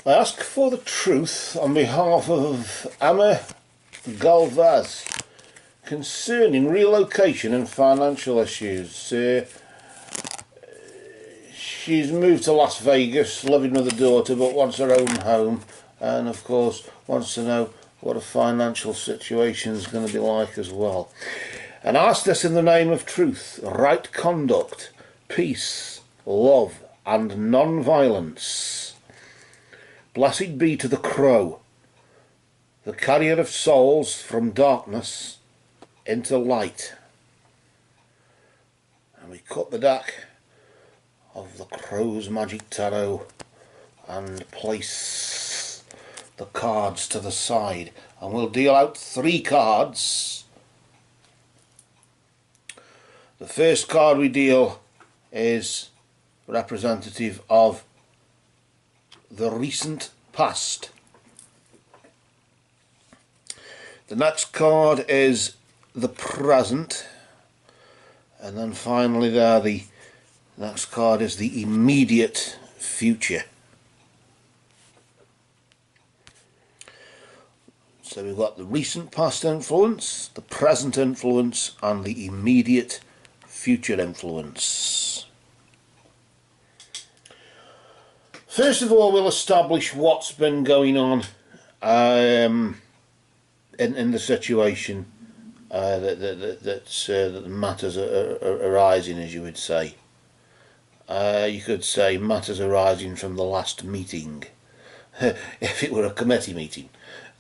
I ask for the truth on behalf of Emma Galvez concerning relocation and financial issues. She's moved to Las Vegas, living with a daughter, but wants her own home, and of course wants to know what a financial situation is going to be like as well. And I ask this in the name of truth, right conduct, peace, love and non-violence. Blessed be to the crow, the carrier of souls from darkness into light. And we cut the deck of the crow's magic tarot and place the cards to the side, and we'll deal out 3 cards. The first card we deal is representative of the recent past. The next card is the present, and then finally there the next card is the immediate future. So we've got the recent past influence, the present influence and the immediate future influence. First of all, we'll establish what's been going on in the situation that matters are arising, as you would say. You could say matters arising from the last meeting, if it were a committee meeting.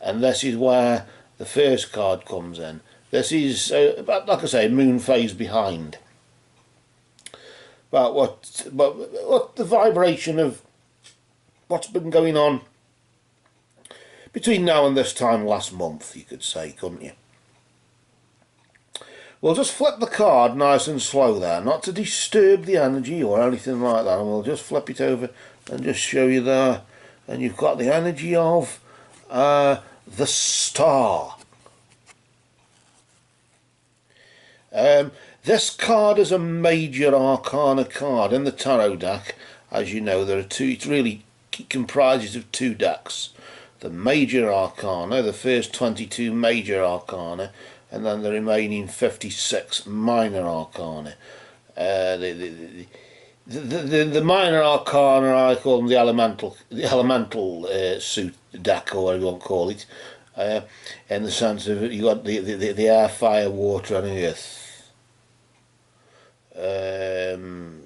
And this is where the first card comes in. This is, like I say, moon phase behind. But what the vibration of what's been going on between now and this time last month, you could say, couldn't you? We'll just flip the card nice and slow there, not to disturb the energy or anything like that, and we'll just flip it over and just show you there. And you've got the energy of the star. This card is a major arcana card in the tarot deck. As you know, there are 2, it really comprises of 2 decks. The major arcana, the first 22 major arcana, and then the remaining 56 minor arcana. The minor arcana, I call them the elemental suit deck, or whatever you want to call it, in the sense of you got the air, fire, water and earth.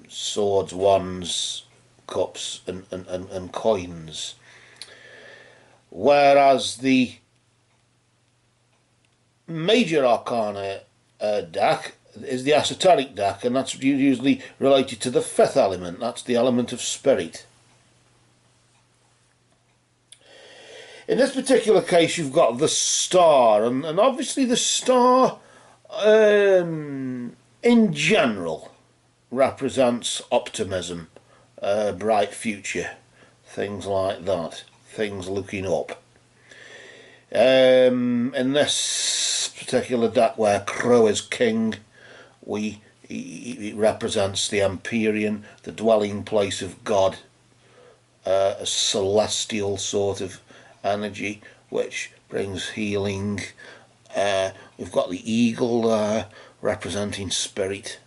Swords, wands, cups and coins. Whereas the major arcana deck is the esoteric deck, and that's usually related to the 5th element. That's the element of spirit. In this particular case, you've got the star, and obviously the star in general represents optimism, bright future, things like that, things looking up. In this particular deck where Crow is king, it represents the Empyrean, the dwelling place of God, a celestial sort of energy which brings healing. We've got the eagle there representing spirit.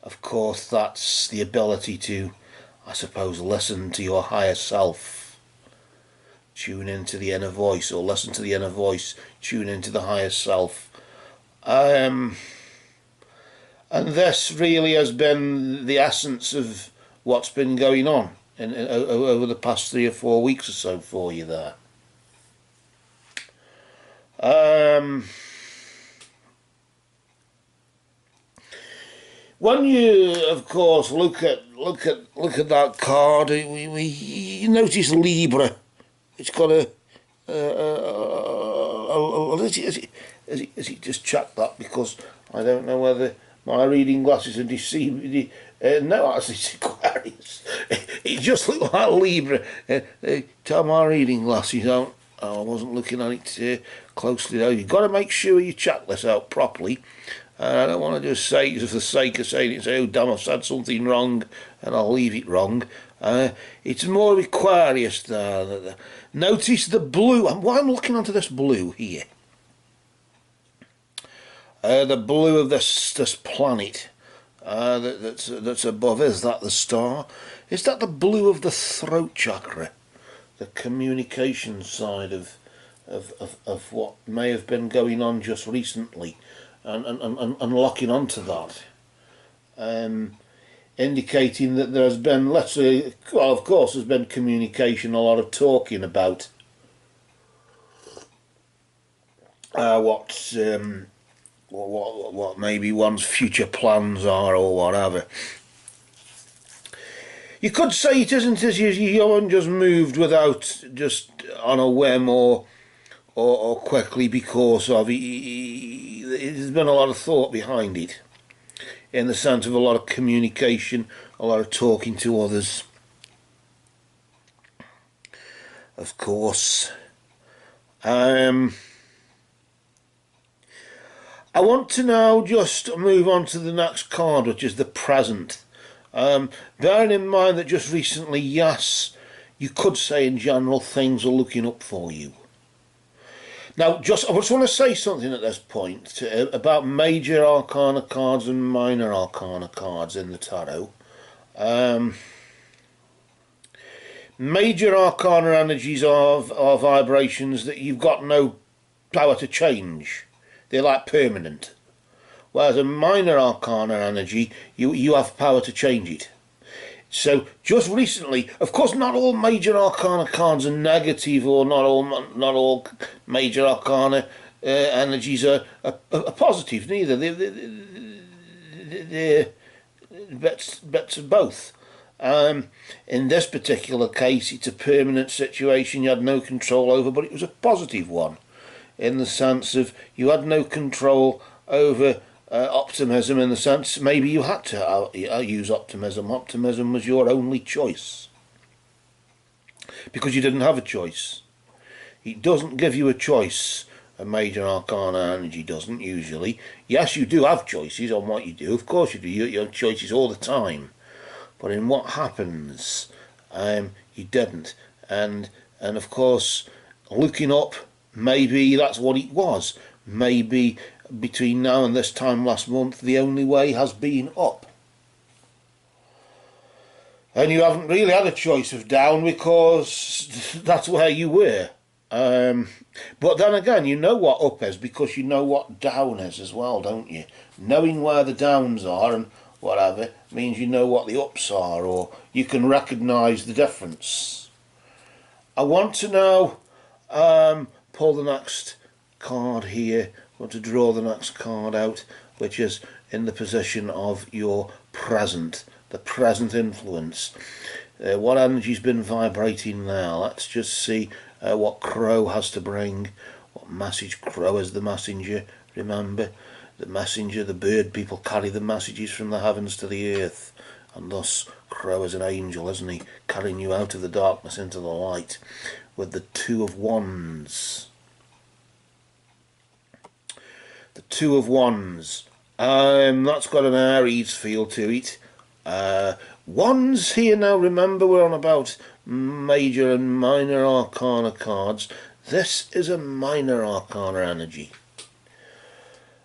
Of course, that's the ability to, I suppose, listen to your higher self, tune into the inner voice, or listen to the inner voice, tune into the higher self. And this really has been the essence of what's been going on over the past 3 or 4 weeks or so for you there. When you, of course, look at that card, you notice Libra. It's got has he just checked that, because I don't know whether my reading glasses are deceiving. No, actually it's Aquarius. It just looked like Libra. Tell my reading glasses out. I wasn't looking at it closely though. You've got to make sure you check this out properly. And I don't want to just say it for the sake of saying it, say, oh damn, I've said something wrong and I'll leave it wrong. It's more Aquarius there. Notice the blue, and why I'm looking onto this blue here. The blue of this planet that's above, is that the star? Is that the blue of the throat chakra? The communication side of what may have been going on just recently, and locking onto that, indicating that there has been, let's say, well, of course there's been communication, a lot of talking about what maybe one's future plans are or whatever. You could say it isn't as you haven't just moved without just on a whim or quickly because of it. There's been a lot of thought behind it, in the sense of a lot of communication, a lot of talking to others. Of course. I want to now just move on to the next card, which is the present. Bearing in mind that just recently, yes, you could say in general things are looking up for you. Now, I just want to say something at this point about major arcana cards and minor arcana cards in the tarot. Major arcana energies are vibrations that you've got no power to change. They're like permanent. Whereas a minor arcana energy, you have power to change it. So just recently, of course, not all major arcana cards are negative, or not all major arcana energies are positive. Neither. They're bits of both. In this particular case, it's a permanent situation you had no control over, but it was a positive one, in the sense of you had no control over optimism, in the sense maybe you had to use optimism. Optimism was your only choice because you didn't have a choice. It doesn't give you a choice. A major arcana energy doesn't usually. Yes, you do have choices on what you do. Of course you do. You have choices all the time. But in what happens, you didn't. And of course, looking up, maybe that's what it was. Maybe between now and this time last month, the only way has been up. And you haven't really had a choice of down, because that's where you were. But then again, you know what up is because you know what down is as well, don't you? Knowing where the downs are and whatever means you know what the ups are, or you can recognise the difference. I want to now pull the next card here. I want to draw the next card out, which is in the position of your present, the present influence. What energy's been vibrating now? Let's just see what Crow has to bring. What message? Crow is the messenger, remember? The messenger, the bird people carry the messages from the heavens to the earth, and thus Crow is an angel, isn't he? Carrying you out of the darkness into the light, with the Two of Wands. The Two of Wands. That's got an Aries feel to it. Wands here now, remember we're on about major and minor arcana cards. This is a minor arcana energy.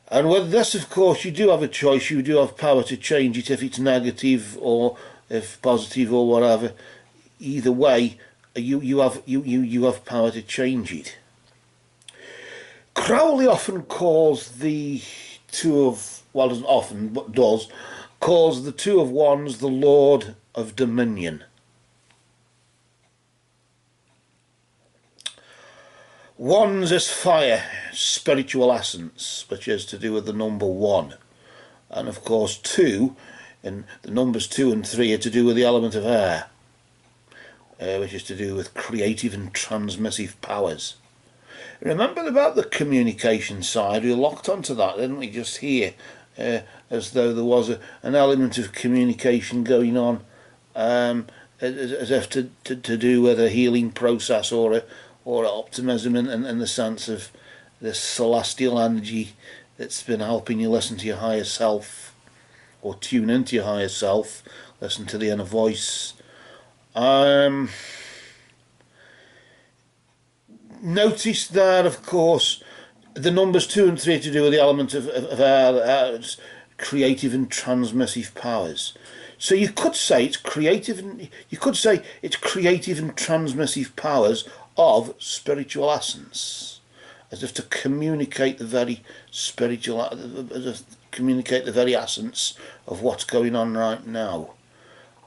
And with this, of course, you do have a choice. You do have power to change it if it's negative or if positive or whatever. Either way, you have power to change it. Crowley often calls the Two of, well, doesn't often, but does, calls the Two of Wands the Lord of Dominion. Wands is fire, spiritual essence, which is to do with the number 1. And of course 2, and the numbers 2 and 3 are to do with the element of air, which is to do with creative and transmissive powers. Remember about the communication side, we locked onto that, didn't we, just here, as though there was an element of communication going on, as if to do with a healing process or optimism in the sense of this celestial energy that's been helping you listen to your higher self, or tune into your higher self, listen to the inner voice. Notice that, of course, the numbers 2 and 3 to do with the element of our creative and transmissive powers. So you could say it's creative, and you could say it's creative and transmissive powers of spiritual essence, as if to communicate the very spiritual, as if to communicate the very essence of what's going on right now.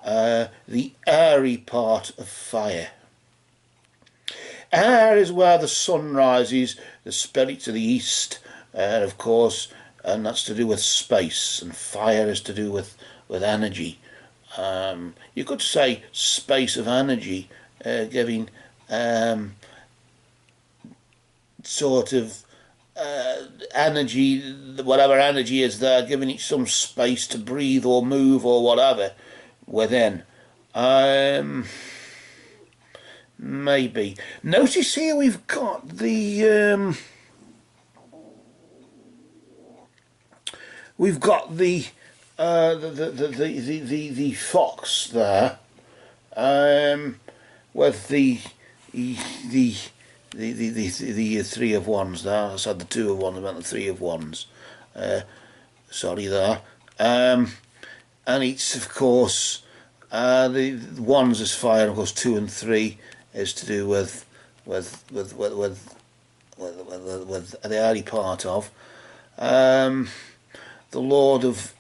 The airy part of fire. Air is where the sun rises, the spirit to the east, of course, and that's to do with space, and fire is to do with energy. You could say space of energy, giving sort of energy, whatever energy is there, giving it some space to breathe or move or whatever within. Maybe. Notice here we've got the fox there, with the 3 of wands there. I said the 2 of wands, I meant the 3 of wands. Sorry there. And it's, of course, the wands is fire, of course. 2 and 3 is to do with the early part of the Lord of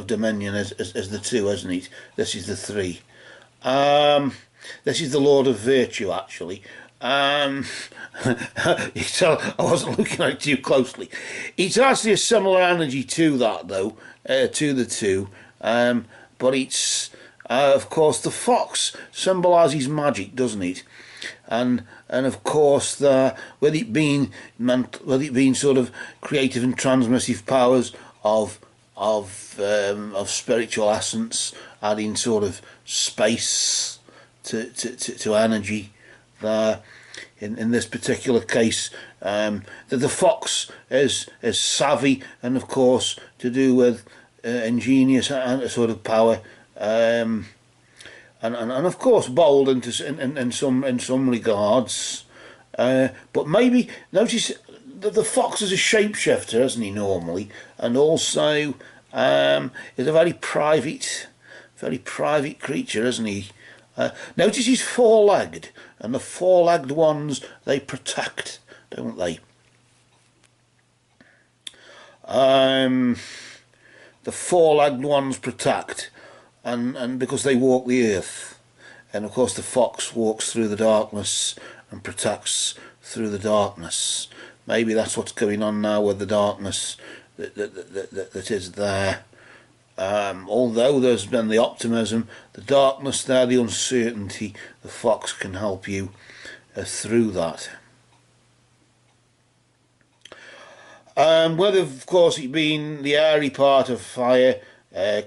dominion is the 2, isn't it? This is the 3. This is the Lord of virtue, actually. So I wasn't looking at it too closely. It's actually a similar energy to that, though, to the 2. But it's of course the fox symbolises magic, doesn't it? And of course with it being sort of creative and transmissive powers of spiritual essence, adding sort of space to energy there. In this particular case, the fox is savvy, and of course to do with ingenious sort of power, and of course bold in some regards. But maybe notice that the fox is a shapeshifter, isn't he, normally, and also is a very private creature, isn't he? Notice he's four-legged, and the four-legged ones, they protect, don't they? The four-legged ones protect, and because they walk the earth, and of course the fox walks through the darkness and protects through the darkness. Maybe that's what's going on now with the darkness that is there. Although there's been the optimism, the darkness there, the uncertainty, the fox can help you through that. Whether, of course, it being the airy part of fire,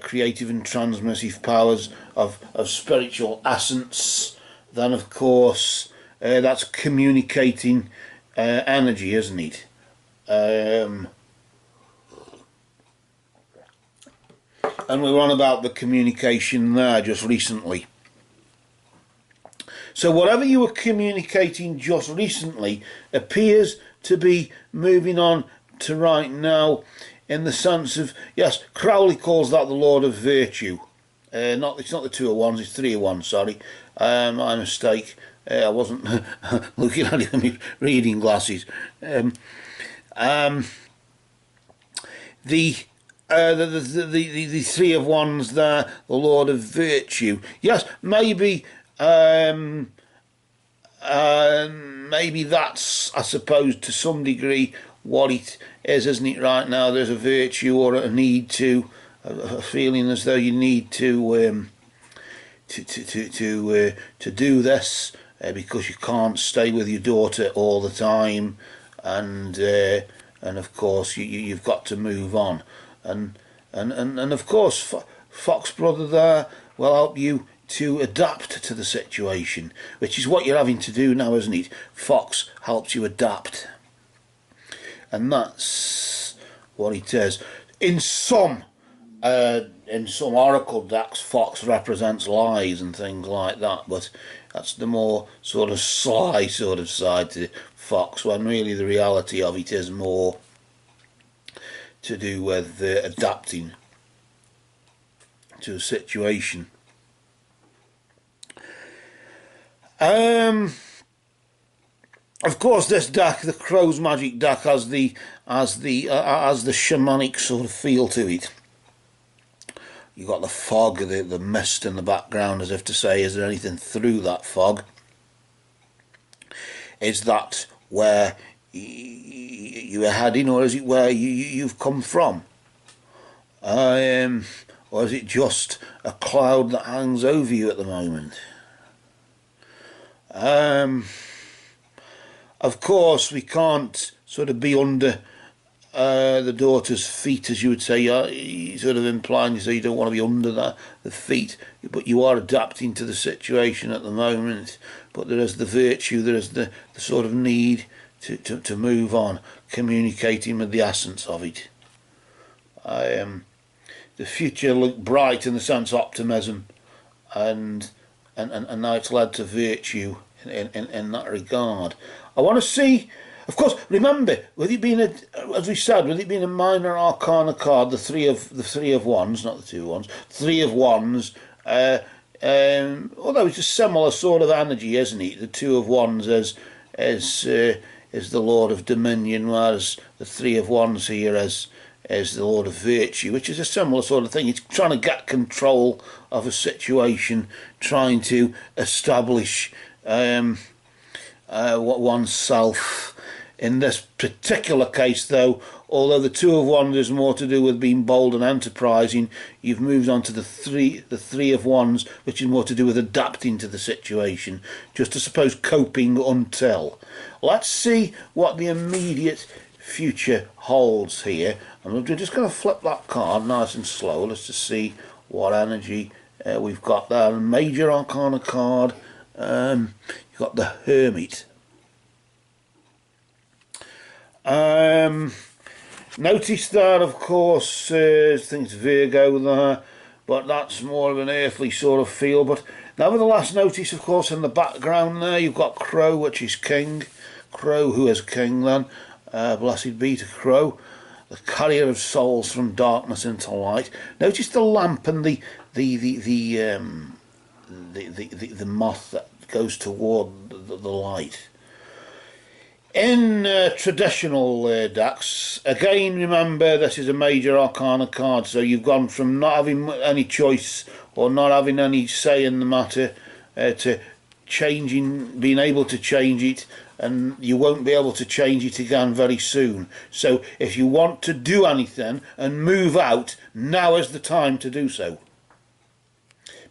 creative and transmissive powers of spiritual essence, then of course that's communicating energy, isn't it? And we were on about the communication there just recently. So whatever you were communicating just recently appears to be moving on to right now, in the sense of, yes, Crowley calls that the Lord of Virtue. It's not the 2 of wands, it's 3 of wands, sorry. My mistake. I wasn't looking at it with my reading glasses. The 3 of wands there, the Lord of Virtue. Yes, maybe maybe that's, I suppose, to some degree what it is, isn't it? Right now, there's a virtue or a need to, a feeling as though you need to do this because you can't stay with your daughter all the time, and of course you've got to move on, and of course Fox Brother there will help you to adapt to the situation, which is what you're having to do now, isn't it? Fox helps you adapt, and that's what it is. In some oracle decks, Fox represents lies and things like that, but that's the more sort of sly sort of side to Fox, when really the reality of it is more to do with adapting to a situation. Of course, this deck, the Crow's Magic deck, has the shamanic sort of feel to it. You've got the fog, the mist in the background, as if to say, is there anything through that fog? Is that where you are heading, or is it where you've come from? Or is it just a cloud that hangs over you at the moment? Of course, we can't sort of be under the daughter's feet, as you would say. You sort of implying, you say you don't want to be under the feet, but you are adapting to the situation at the moment. But there is the virtue, there is the sort of need to move on, communicating with the essence of it. The future looked bright in the sense of optimism, and now it's led to virtue in that regard. I want to see, of course, remember, with it being as we said, with it being a minor arcana card, the three of wands, not the two wands, three of wands, although it's a similar sort of energy, isn't it? The two of wands is the Lord of Dominion, whereas the three of wands here is the Lord of Virtue, which is a similar sort of thing. It's trying to get control of a situation, trying to establish oneself. In this particular case, though, although the two of wands is more to do with being bold and enterprising, you've moved on to the three of wands, which is more to do with adapting to the situation, just I suppose coping until. Let's see what the immediate future holds here, and we're just going to flip that card nice and slow. Let's just see what energy we've got there. A major arcana card. You've got the Hermit. Notice that, of course, I think it's Virgo there, but that's more of an earthly sort of feel. But nevertheless, notice, of course, in the background there, you've got Crow, which is king. Crow, who is king then. Blessed be to Crow, the carrier of souls from darkness into light. Notice the lamp and the moth that goes toward the light. In traditional decks, again, remember, this is a major arcana card, so you've gone from not having any choice or not having any say in the matter to being able to change it, and you won't be able to change it again very soon. So if you want to do anything and move out, now is the time to do so.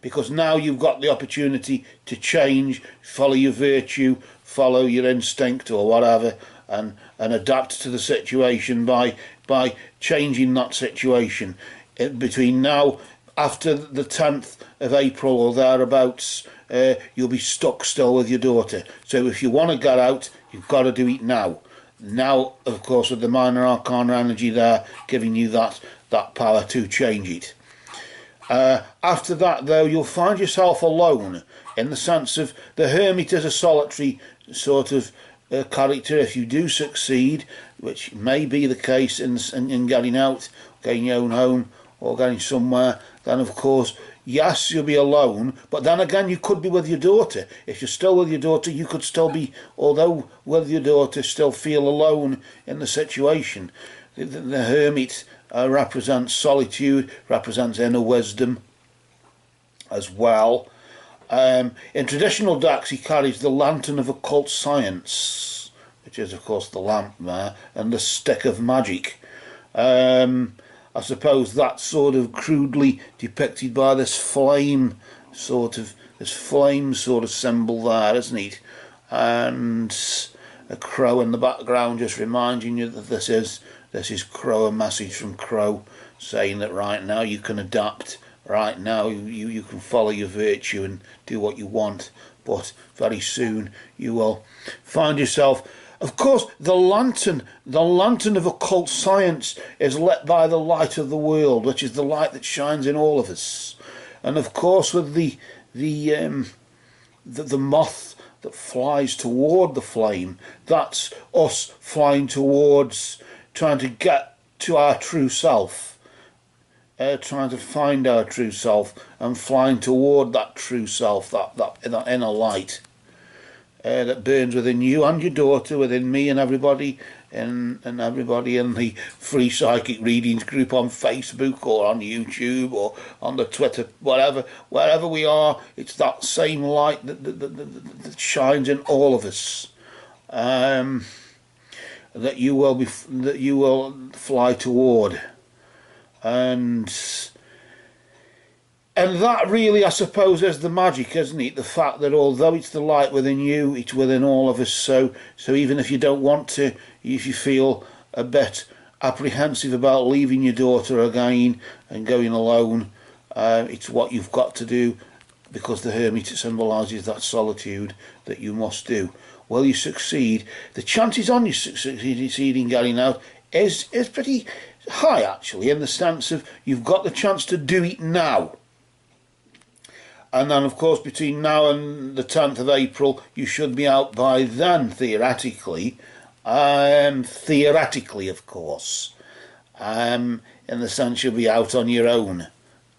Because now you've got the opportunity to change, follow your virtue, follow your instinct or whatever, and adapt to the situation by changing that situation. Between now, after the 10th of April or thereabouts, you'll be stuck still with your daughter. So if you want to get out, you've got to do it now. Now, of course, with the minor arcana energy there, giving you that power to change it. After that, though, you'll find yourself alone, in the sense of the Hermit is a solitary sort of character. If you do succeed, which may be the case in getting out, getting your own home, or getting somewhere, then of course, yes, you'll be alone, but then again, you could be with your daughter. If you're still with your daughter, you could still be, although with your daughter, still feel alone in the situation. The Hermit represents solitude, represents inner wisdom as well. In traditional decks, he carries the lantern of occult science, which is, of course, the lamp there, and the stick of magic. I suppose that's sort of crudely depicted by this flame sort of symbol there, isn't it? And a crow in the background just reminding you that this is Crow, a message from Crow saying that right now you can adapt right now you can follow your virtue and do what you want, but very soon you will find yourself. Of course, the lantern of occult science is lit by the light of the world, which is the light that shines in all of us. And of course, with the moth that flies toward the flame, that's us flying towards trying to get to our true self, trying to find our true self and flying toward that true self, that inner light that burns within you and your daughter, within me and everybody, and everybody in the free psychic readings group on Facebook or on YouTube or on the Twitter, wherever we are. It's that same light that shines in all of us, that you will fly toward, and that really, I suppose, is the magic, isn't it? The fact that although it's the light within you, it's within all of us. So even if you don't want to, if you feel a bit apprehensive about leaving your daughter again and going alone, it's what you've got to do, because the hermit symbolises that solitude that you must do. Will you succeed? The chances on you succeeding getting out is pretty high, actually, in the sense of you've got the chance to do it now. And then, of course, between now and the 10th of April, you should be out by then, theoretically. Theoretically, of course. In the sense you'll be out on your own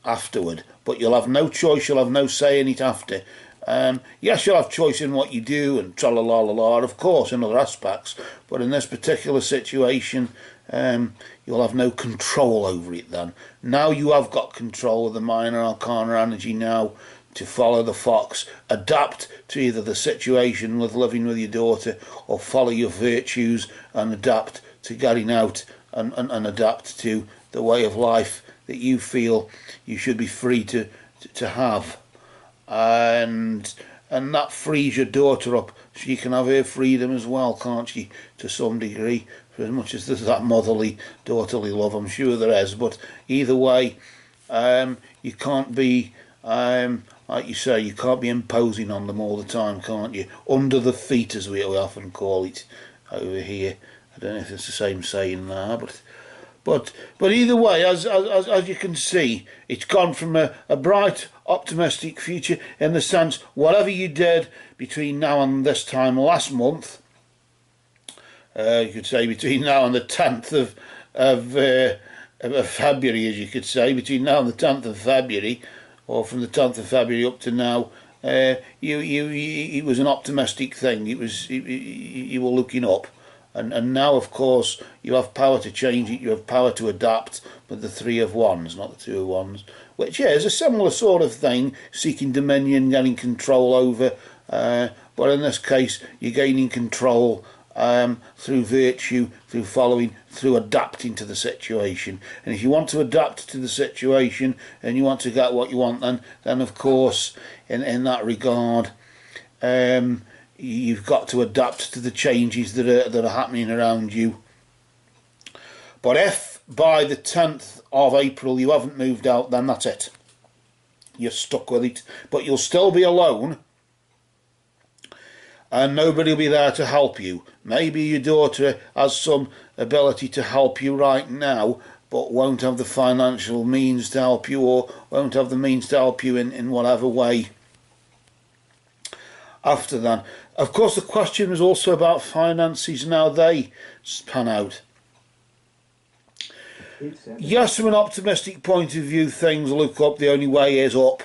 afterward. But you'll have no choice, you'll have no say in it after. Yes, you'll have choice in what you do and tra-la-la-la-la, of course, in other aspects. But in this particular situation, you'll have no control over it then. Now you have got control of the minor arcana energy now, to follow the fox, adapt to either the situation with living with your daughter, or follow your virtues and adapt to getting out and adapt to the way of life that you feel you should be free to have. And that frees your daughter up. She can have her freedom as well, can't she, to some degree, for as much as there's that motherly, daughterly love, I'm sure there is. But either way, you can't be, like you say, you can't be imposing on them all the time, can't you? Under the feet, as we often call it over here. I don't know if it's the same saying there, but either way, as you can see, it's gone from a bright, optimistic future, in the sense, whatever you did between now and this time last month, you could say between now and the 10th of February, as you could say, between now and the 10th of February, or from the 10th of February up to now, it was an optimistic thing. You were looking up. And now, of course, you have power to change it, you have power to adapt with the 3 of Wands, not the 2 of Wands, which, yeah, is a similar sort of thing, seeking dominion, getting control over, but in this case, you're gaining control through virtue, through following, through adapting to the situation. And if you want to adapt to the situation and you want to get what you want, then of course, in that regard, you've got to adapt to the changes that are happening around you. But if by the 10th of April you haven't moved out, then that's it. You're stuck with it. But you'll still be alone, and nobody will be there to help you. Maybe your daughter has some ability to help you right now, but won't have the financial means to help you, or won't have the means to help you in whatever way after that. Of course, the question was also about finances and how they pan out. Yes, from an optimistic point of view, things look up. The only way is up.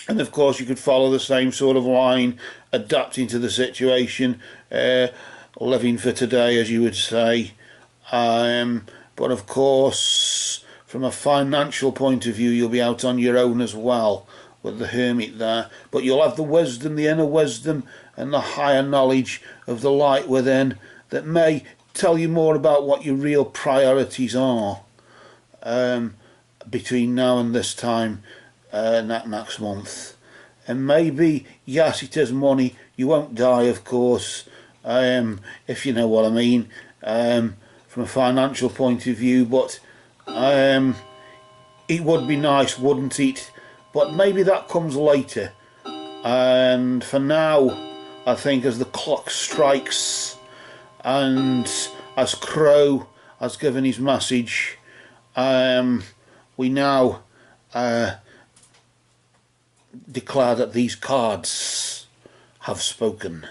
And of course, you could follow the same sort of line, adapting to the situation, living for today, as you would say. But of course, from a financial point of view, you'll be out on your own as well, with the hermit there. But you'll have the wisdom, the inner wisdom, and the higher knowledge of the light within, that may tell you more about what your real priorities are between now and this time next month. And maybe, yes, it is money. You won't die, of course, if you know what I mean, from a financial point of view, but it would be nice, wouldn't it? But maybe that comes later. And for now, I think as the clock strikes and as Crow has given his message, we now declare that these cards have spoken.